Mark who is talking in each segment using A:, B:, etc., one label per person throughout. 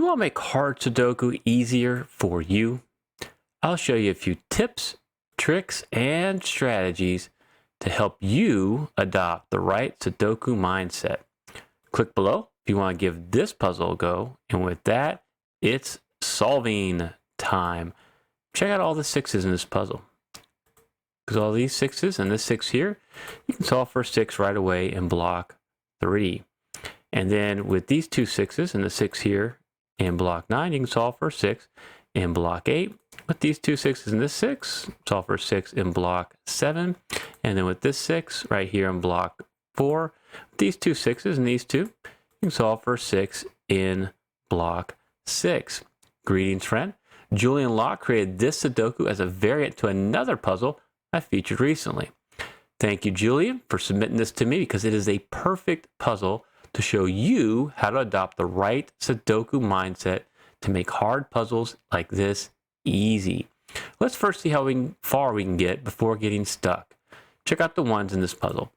A: want to make hard Sudoku easier for you, I'll show you a few tips, tricks, and strategies to help you adopt the right Sudoku mindset. Click below if you want to give this puzzle a go, and with that, it's solving time. Check out all the sixes in this puzzle. Because all these sixes and this 6 here, you can solve for 6 right away in block 3. And then with these 2 6s and the 6 here in block 9, you can solve for 6 in block 8. With these 2 6s and this 6, solve for 6 in block 7. And then with this 6 right here in block 4, with these 2 6s and these 2, you can solve for 6 in block 6. Greetings, friend. Julian Locke created this Sudoku as a variant to another puzzle I featured recently. Thank you, Julian, for submitting this to me because it is a perfect puzzle to show you how to adopt the right Sudoku mindset to make hard puzzles like this easy. Let's first see how far we can get before getting stuck. Check out the ones in this puzzle.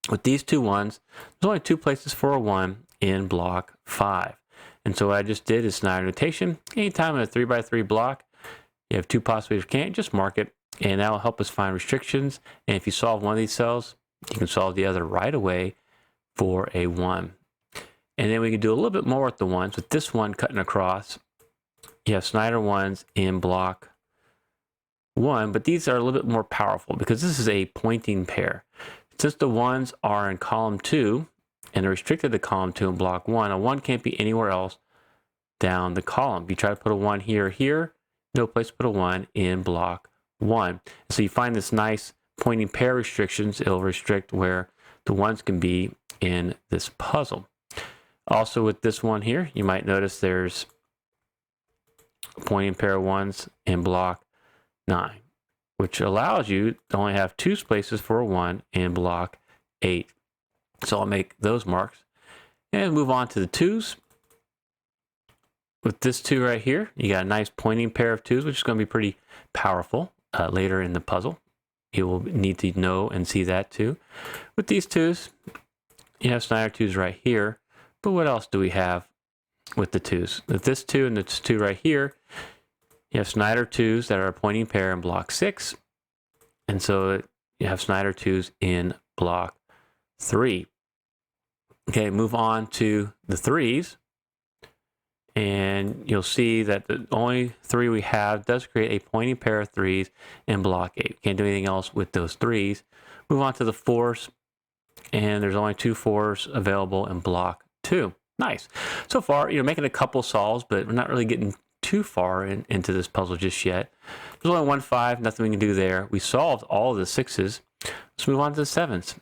A: With these 2 ones, there's only 2 places for a 1 in block 5. And so what I just did is Snyder notation. Anytime in a 3x3 block, you have 2 possibilities you can't, just mark it. And that will help us find restrictions. And if you solve one of these cells, you can solve the other right away for a 1. And then we can do a little bit more with the ones. With this one cutting across, you have Snyder ones in block 1, but these are a little bit more powerful because this is a pointing pair. Since the ones are in column 2 and they're restricted to column 2 in block 1, a 1 can't be anywhere else down the column. If you try to put a 1 here or here, no place to put a 1 in block 1. So you find this nice pointing pair restrictions. It'll restrict where the ones can be in this puzzle. Also with this one here, you might notice there's a pointing pair of ones in block 9, which allows you to only have 2 places for a 1 in block 8. So I'll make those marks and move on to the 2s. With this 2 right here, you got a nice pointing pair of 2s, which is going to be pretty powerful later in the puzzle. You will need to know and see that too. With these 2s, you have Snyder 2s right here. But what else do we have with the 2s? With this 2 and this 2 right here, you have Snyder 2s that are a pointing pair in block 6. And so you have Snyder 2s in block 3. Okay, move on to the 3s. And you'll see that the only 3 we have does create a pointing pair of 3s in block 8. Can't do anything else with those 3s. Move on to the 4s. And there's only 2 4s available in block 2. Nice. So far, you're making a couple solves, but we're not really getting too far into this puzzle just yet. There's only 1 5, nothing we can do there. We solved all of the 6s. Let's move on to the 7s.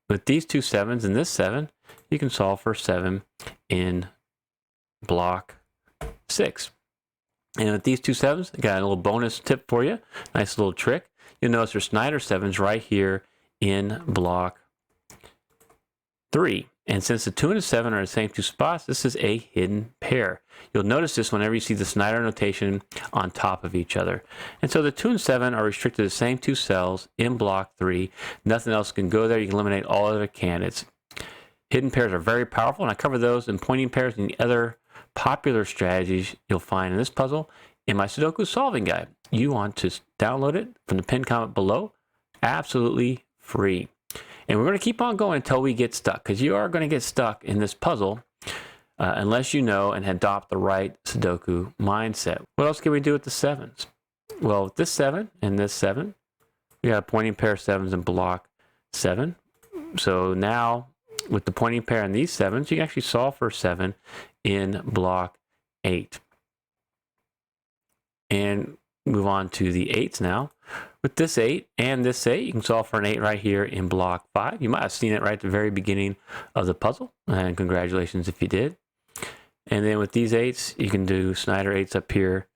A: With these 2 7s and this 7, you can solve for 7 in block 6. And with these 2 7s, I got a little bonus tip for you. Nice little trick. You'll notice there's Snyder 7s right here in block 3. And since the 2 and the 7 are the same 2 spots, this is a hidden pair. You'll notice this whenever you see the Snyder notation on top of each other. And so the 2 and 7 are restricted to the same 2 cells in block 3. Nothing else can go there. You can eliminate all other candidates. Hidden pairs are very powerful, and I cover those in pointing pairs and the other popular strategies you'll find in this puzzle in my Sudoku solving guide. You want to download it from the pinned comment below, absolutely free. And we're going to keep on going until we get stuck, because you are going to get stuck in this puzzle unless you know and adopt the right Sudoku mindset. What else can we do with the 7s? Well, with this 7 and this 7, we have a pointing pair of 7s in block 7. So now with the pointing pair in these 7s, you can actually solve for 7 in block 8. And move on to the 8s now. With this 8 and this 8, you can solve for an 8 right here in block 5. You might have seen it right at the very beginning of the puzzle, and congratulations if you did. And then with these 8s, you can do Snyder 8s up here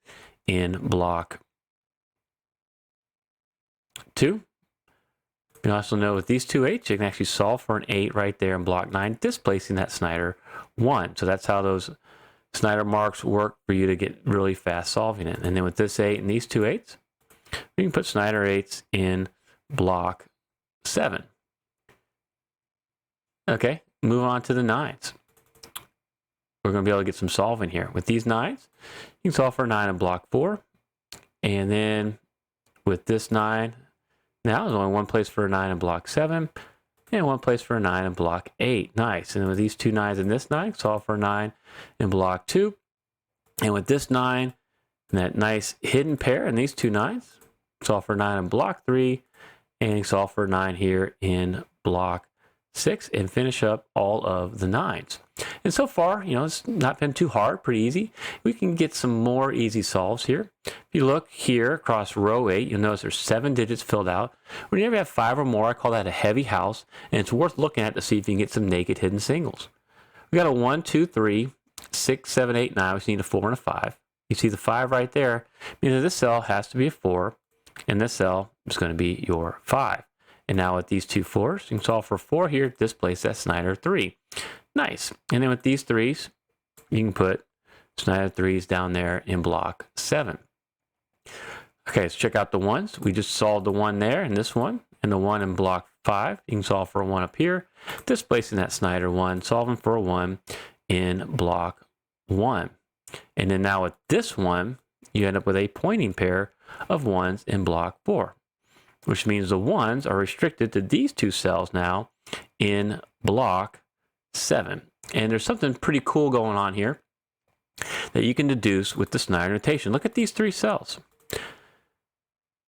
A: in block 2. You can also know with these 2 8s, you can actually solve for an 8 right there in block 9, displacing that Snyder 1. So that's how those Snyder marks work for you to get really fast solving it. And then with this 8 and these 2 8s, we can put Snyder 8s in block 7. Okay, move on to the 9s. we're going to be able to get some solving here. With these 9s, you can solve for a 9 in block 4. And then with this 9, now there's only one place for a 9 in block 7, and one place for a 9 in block 8. Nice. And with these 2 9s and this 9, solve for a 9 in block 2. And with this 9, and that nice hidden pair and these 2 9s, solve for 9 in block 3, and solve for 9 here in block 6, and finish up all of the 9s. And so far, it's not been too hard, pretty easy. We can get some more easy solves here. If you look here across row 8, you'll notice there's 7 digits filled out. Whenever you have 5 or more, I call that a heavy house, and it's worth looking at to see if you can get some naked hidden singles. We got a 1, 2, 3, 6, 7, 8, 9. We just need a 4 and a 5. You see the 5 right there, meaning this cell has to be a 4, and this cell is going to be your 5. And now with these 2 4s, you can solve for 4 here, displace that Snyder 3. Nice. And then with these 3s, you can put Snyder 3s down there in block 7. Okay, let's check out the 1s. We just solved the 1 there and this one, and the 1 in block 5. You can solve for a 1 up here, displacing that Snyder 1, solving for a 1 in block 1. And then now with this one, you end up with a pointing pair of 1s in block 4, which means the 1s are restricted to these 2 cells now in block 7. And there's something pretty cool going on here that you can deduce with the Snyder notation. Look at these 3 cells.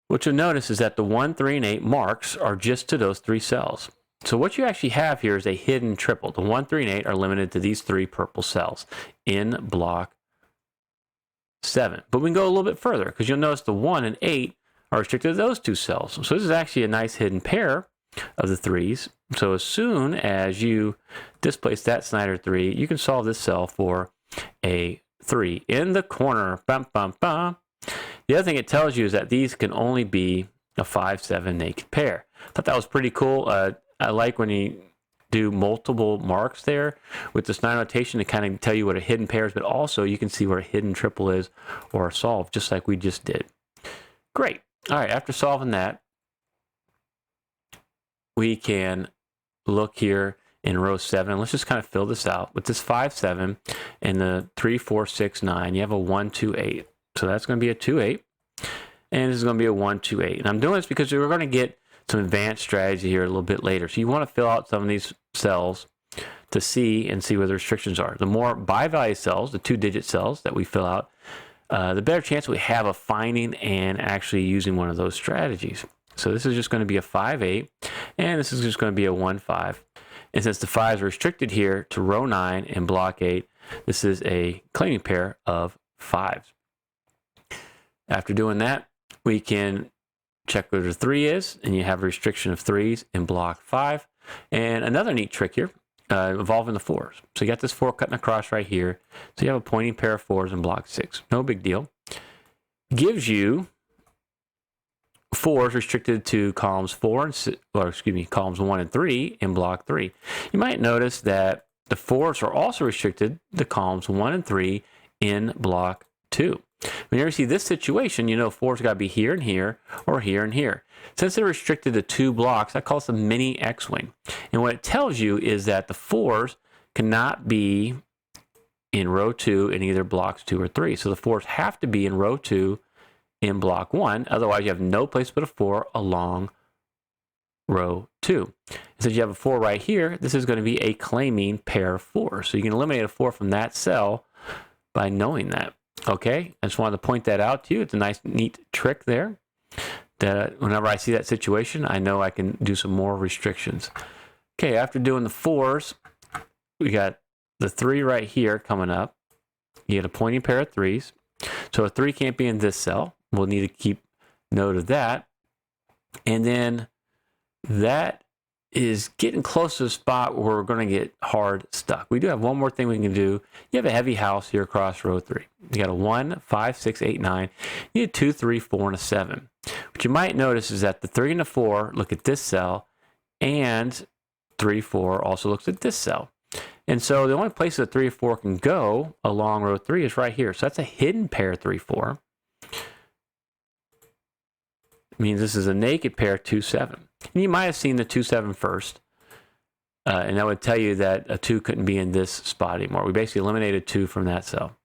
A: What you'll notice is that the 1, 3, and 8 marks are just to those 3 cells. So what you actually have here is a hidden triple. The 1, 3, and 8 are limited to these 3 purple cells in block 7. But we can go a little bit further because you'll notice the 1 and 8 are restricted to those 2 cells. So this is actually a nice hidden pair of the 3s. So as soon as you displace that Snyder 3, you can solve this cell for a 3 in the corner. Bum, bum, bum. The other thing it tells you is that these can only be a 5, 7 naked pair. I thought that was pretty cool. I like when you do multiple marks there with the Snyder notation to kind of tell you what a hidden pair is, but also you can see where a hidden triple is or a solve, just like we just did. Great. All right, after solving that, we can look here in row 7. Let's just kind of fill this out. With this 5, 7 and the 3, 4, 6, 9, you have a 1, 2, 8. So that's going to be a 2, 8. And this is going to be a 1, 2, 8. And I'm doing this because we're going to get some advanced strategy here a little bit later. So you want to fill out some of these cells to see where the restrictions are. The more bivalue cells, the 2-digit cells that we fill out, the better chance we have of finding and actually using one of those strategies. So this is just going to be a 5, 8, and this is just going to be a 1, 5. And since the 5s are restricted here to row 9 and block 8, this is a claiming pair of 5s. After doing that, we can check where the 3 is, and you have a restriction of 3s in block 5. And another neat trick here, involving the 4s. So you got this 4 cutting across right here. So you have a pointing pair of 4s in block 6. No big deal. Gives you 4s restricted to columns 1 and 3 in block 3. You might notice that the 4s are also restricted to columns 1 and 3 in block 2. Whenever you see this situation, you know 4's got to be here and here, or here and here. Since they're restricted to 2 blocks, I call this a mini X-wing. And what it tells you is that the 4s cannot be in row 2 in either blocks 2 or 3. So the 4s have to be in row 2 in block 1. Otherwise, you have no place but a 4 along row 2. And since you have a 4 right here, this is going to be a claiming pair of 4. So you can eliminate a 4 from that cell by knowing that. Okay, I just wanted to point that out to you. It's a nice, neat trick there. That whenever I see that situation, I know I can do some more restrictions. Okay, after doing the 4s, we got the 3 right here coming up. You get a pointing pair of 3s. So a 3 can't be in this cell. We'll need to keep note of that. And then that is getting close to the spot where we're going to get hard stuck. We do have one more thing we can do. You have a heavy house here across row 3. You got a 1, 5, 6, 8, 9. You need a 2, 3, 4, and a 7. What you might notice is that the 3 and the 4 look at this cell, and 3, 4 also looks at this cell. And so the only place that 3 or 4 can go along row 3 is right here. So that's a hidden pair 3, 4. It means this is a naked pair 2, 7. And you might have seen the 2, 7 first. And that would tell you that a 2 couldn't be in this spot anymore. We basically eliminated 2 from that cell.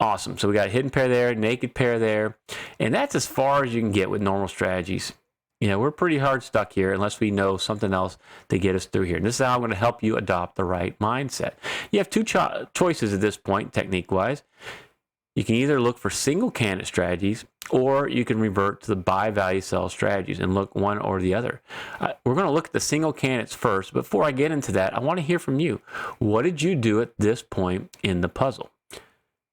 A: Awesome. So we got hidden pair there, naked pair there, and that's as far as you can get with normal strategies. You know, we're pretty hard stuck here unless we know something else to get us through here. And this is how I'm going to help you adopt the right mindset. You have two choices at this point, technique-wise. You can either look for single candidate strategies, or you can revert to the Bivalue cell strategies and look one or the other. We're going to look at the single candidates first. Before I get into that, I want to hear from you. What did you do at this point in the puzzle?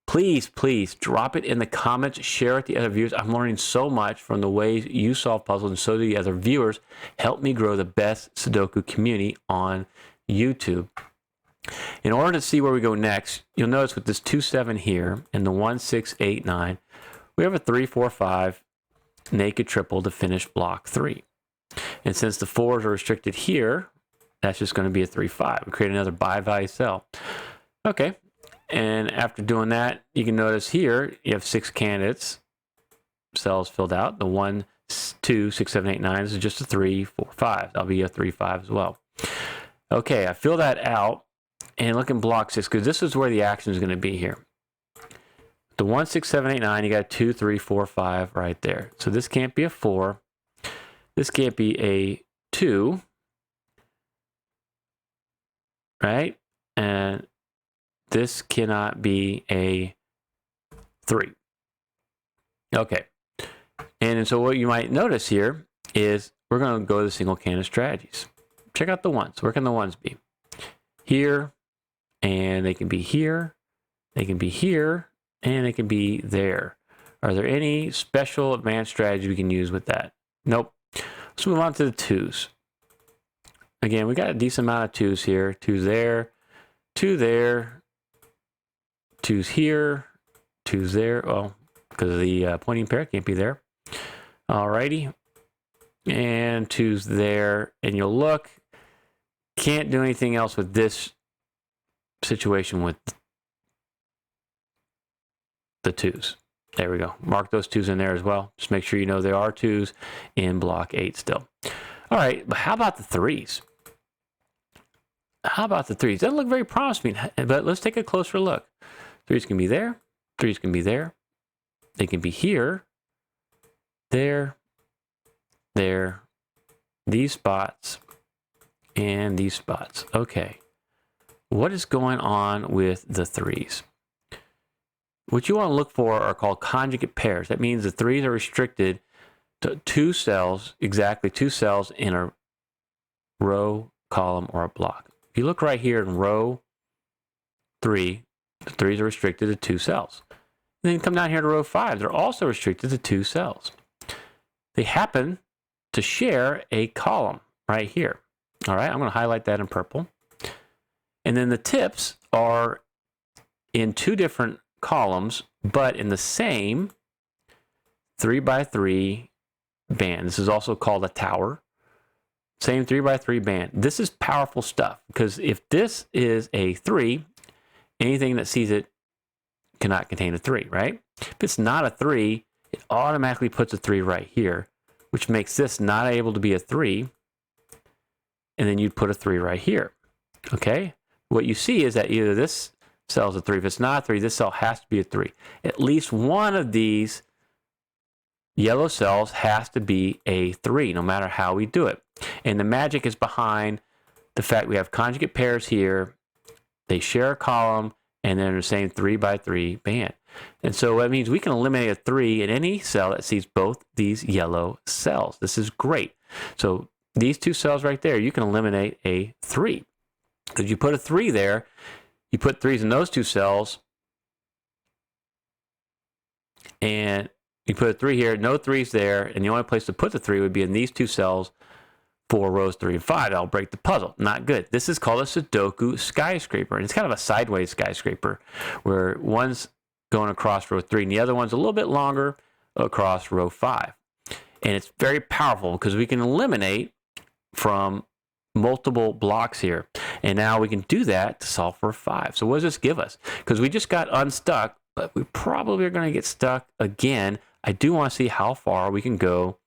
A: Please, please drop it in the comments, share it with the other viewers. I'm learning so much from the ways you solve puzzles, and so do the other viewers. Help me grow the best Sudoku community on YouTube. In order to see where we go next, you'll notice with this 2-7 here and the 1-6-8-9, we have a 3-4-5 naked triple to finish block 3. And since the 4s are restricted here, that's just going to be a 3-5. We create another Bivalue cell. Okay. And after doing that, you can notice here you have 6 candidates, cells filled out. The 1, 2, 6, 7, 8, 9 is just a 3, 4, 5. That'll be a 3, 5 as well. Okay, I fill that out and look in block 6 because this is where the action is going to be here. The 1, 6, 7, 8, 9, you got 2, 3, 4, 5 right there. So this can't be a 4. This can't be a 2. Right? And this cannot be a 3. Okay. And so what you might notice here is we're going to go to the single candidate strategies. Check out the ones. Where can the ones be? Here, and they can be here, they can be here, and they can be there. Are there any special advanced strategy we can use with that? Nope. Let's move on to the 2s. Again, we got a decent amount of 2s here. 2 there, 2 there, 2's here, 2's there. Oh, because of the pointing pair, can't be there. Alrighty. And 2's there. And you'll look. Can't do anything else with this situation with the 2's. There we go. Mark those 2's in there as well. Just make sure you know there are 2's in block 8 still. All right, but how about the 3's? How about the 3's? Doesn't look very promising, but let's take a closer look. 3's can be there. 3's can be there. They can be here, there, there, these spots, and these spots. Okay. What is going on with the 3's? What you want to look for are called conjugate pairs. That means the 3's are restricted to 2 cells, exactly 2 cells in a row, column, or a block. If you look right here in row 3, the 3's are restricted to 2 cells. And then come down here to row 5. They're also restricted to 2 cells. They happen to share a column right here. All right, I'm going to highlight that in purple. And then the tips are in 2 different columns, but in the same 3x3 band. This is also called a tower. Same 3x3 band. This is powerful stuff because if this is a 3, anything that sees it cannot contain a 3, right? If it's not a 3, it automatically puts a 3 right here, which makes this not able to be a 3. And then you'd put a 3 right here. Okay? What you see is that either this cell is a 3. If it's not a 3, this cell has to be a 3. At least one of these yellow cells has to be a 3, no matter how we do it. And the magic is behind the fact we have conjugate pairs here. They share a column, and they're in the same 3x3 band. And so that means we can eliminate a 3 in any cell that sees both these yellow cells. This is great. So these 2 cells right there, you can eliminate a 3. Because you put a 3 there, you put 3's in those 2 cells, and you put a 3 here, no 3's there, and the only place to put the 3 would be in these 2 cells for rows 3 and 5. That'll break the puzzle. Not good. This is called a Sudoku skyscraper, and it's kind of a sideways skyscraper where one's going across row 3 and the other one's a little bit longer across row 5. And it's very powerful because we can eliminate from multiple blocks here. And now we can do that to solve for a 5. So what does this give us? Because we just got unstuck, but we probably are going to get stuck again. I do want to see how far we can go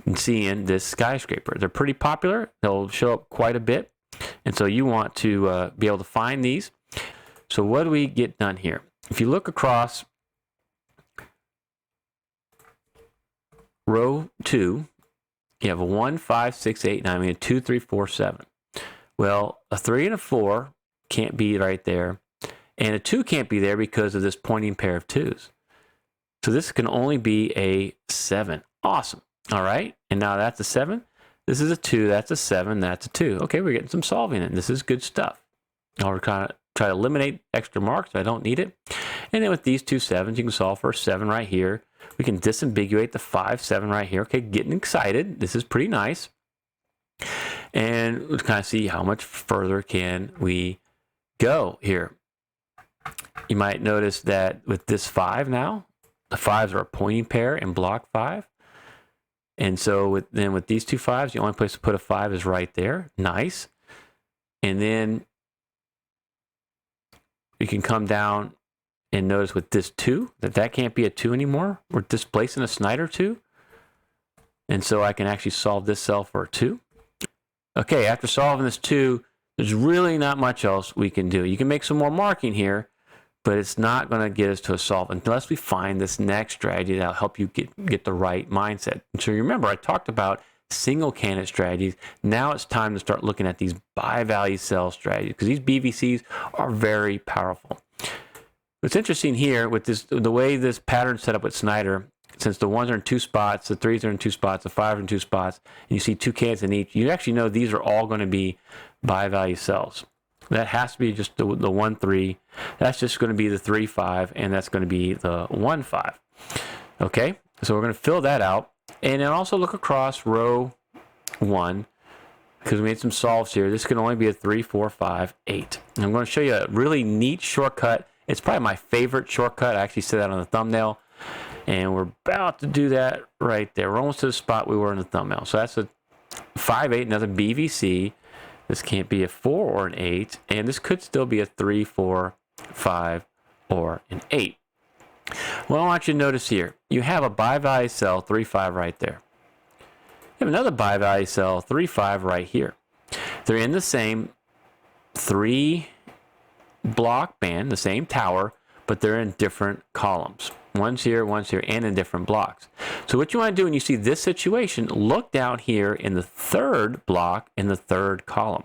A: in seeing this skyscraper. They're pretty popular. They'll show up quite a bit. And so you want to be able to find these. So what do we get done here? If you look across row 2, you have a 1, 5, 6, 8, 9. We have 2, 3, 4, 7. Well, a 3 and a 4 can't be right there. And a 2 can't be there because of this pointing pair of 2s. So this can only be a 7. Awesome. All right. And now that's a 7. This is a 2. That's a 7. That's a 2. Okay, we're getting some solving in. This is good stuff. I'll try to eliminate extra marks if I don't need it. And then with these two 7s, you can solve for a 7 right here. We can disambiguate the 5, 7 right here. Okay, getting excited. This is pretty nice. And let's kind of see how much further can we go here. You might notice that with this 5 now, the 5s are a pointing pair in block 5. And so with these two 5s, the only place to put a 5 is right there. Nice. And then you can come down and notice with this 2 that can't be a 2 anymore. We're displacing a Snyder 2. And so I can actually solve this cell for a 2. Okay, after solving this 2, there's really not much else we can do. You can make some more marking here, but it's not going to get us to a solve unless we find this next strategy that'll help you get the right mindset. And so you remember, I talked about single candidate strategies. Now it's time to start looking at these Bivalue cell strategies because these BVCs are very powerful. What's interesting here with this, the way this pattern's set up with Snyder, since the 1s are in 2 spots, the 3s are in 2 spots, the 5s are in 2 spots, and you see 2 candidates in each, you actually know these are all going to be Bivalue cells. That has to be just the 1, 3. That's just going to be the 3, 5, and that's going to be the 1, 5. Okay, so we're going to fill that out. And then also look across row 1, because we made some solves here. This can only be a 3, 4, 5, 8. And I'm going to show you a really neat shortcut. It's probably my favorite shortcut. I actually said that on the thumbnail. And we're about to do that right there. We're almost to the spot we were in the thumbnail. So that's a 5, 8, another BVC. This can't be a 4 or an 8. And this could still be a 3, 4, 5, or an 8. What I want you to notice here, you have a Bivalue cell 3, 5 right there. You have another Bivalue cell 3, 5 right here. They're in the same 3 block band, the same tower, but they're in different columns. One's here, and in different blocks. So what you want to do when you see this situation, look down here in the 3rd block in the 3rd column.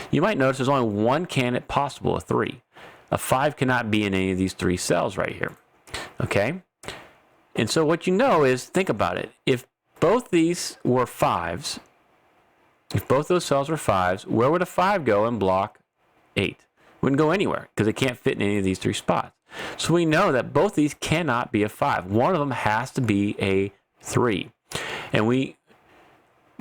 A: You might notice there's only one candidate possible, a 3. A 5 cannot be in any of these 3 cells right here. Okay? And so what you know is, think about it. If both these were 5s, if both those cells were 5s, where would a 5 go in block 8? Wouldn't go anywhere because it can't fit in any of these 3 spots. So we know that both these cannot be a 5. One of them has to be a 3. And what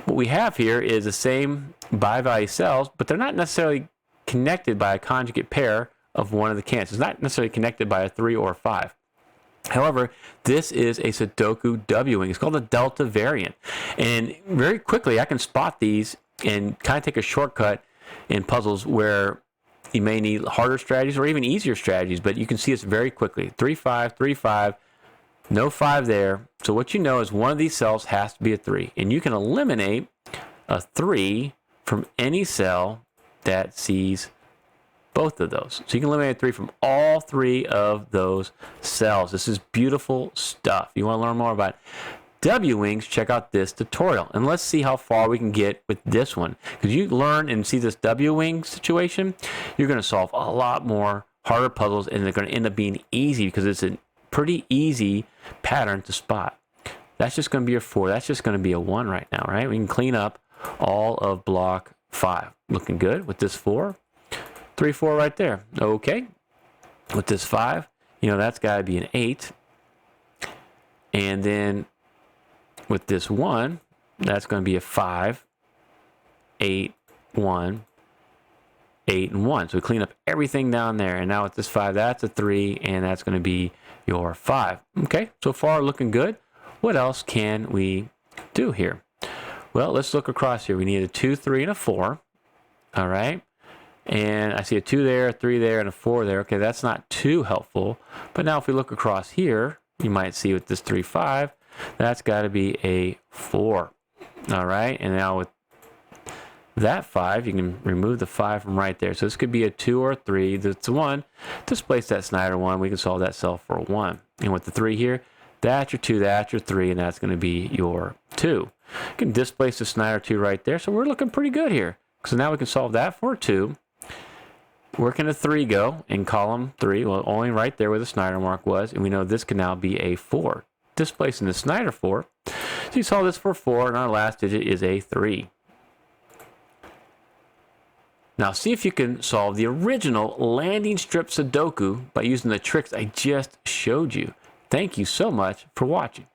A: we have here is the same Bivalue cells, but they're not necessarily connected by a conjugate pair of one of the candidates. It's not necessarily connected by a 3 or a 5. However, this is a Sudoku W-wing. It's called the Delta variant. And very quickly, I can spot these and kind of take a shortcut in puzzles where you may need harder strategies or even easier strategies, but you can see this very quickly. 3, 5, 3, 5, no 5 there. So what you know is one of these cells has to be a 3. And you can eliminate a 3 from any cell that sees both of those. So you can eliminate 3 from all 3 of those cells. This is beautiful stuff. You want to learn more about W-wings, check out this tutorial. And let's see how far we can get with this one. Because you learn and see this W-wing situation, you're going to solve a lot more harder puzzles, and they're going to end up being easy because it's a pretty easy pattern to spot. That's just going to be your 4. That's just going to be a 1 right now, right? We can clean up all of block 5. Looking good with this 4. 3, 4 right there. Okay. With this 5, you know, that's got to be an 8. And then with this 1, that's going to be a 5, 8, 1, 8, and 1. So we clean up everything down there. And now with this 5, that's a 3, and that's going to be your 5. Okay, so far looking good. What else can we do here? Well, let's look across here. We need a 2, 3, and a 4. All right. And I see a 2 there, a 3 there, and a 4 there. Okay, that's not too helpful. But now if we look across here, you might see with this 3, 5, that's got to be a 4. All right. And now with that 5, you can remove the 5 from right there. So this could be a 2 or a 3. That's a 1. Displace that Snyder 1. We can solve that cell for a 1. And with the 3 here, that's your 2, that's your 3, and that's going to be your 2. You can displace the Snyder 2 right there. So we're looking pretty good here. So now we can solve that for a 2. Where can a 3 go in column 3? Well, only right there where the Snyder mark was. And we know this can now be a 4. Displacing the Snyder 4. So you solve this for 4, and our last digit is a 3. Now see if you can solve the original landing strip Sudoku by using the tricks I just showed you. Thank you so much for watching.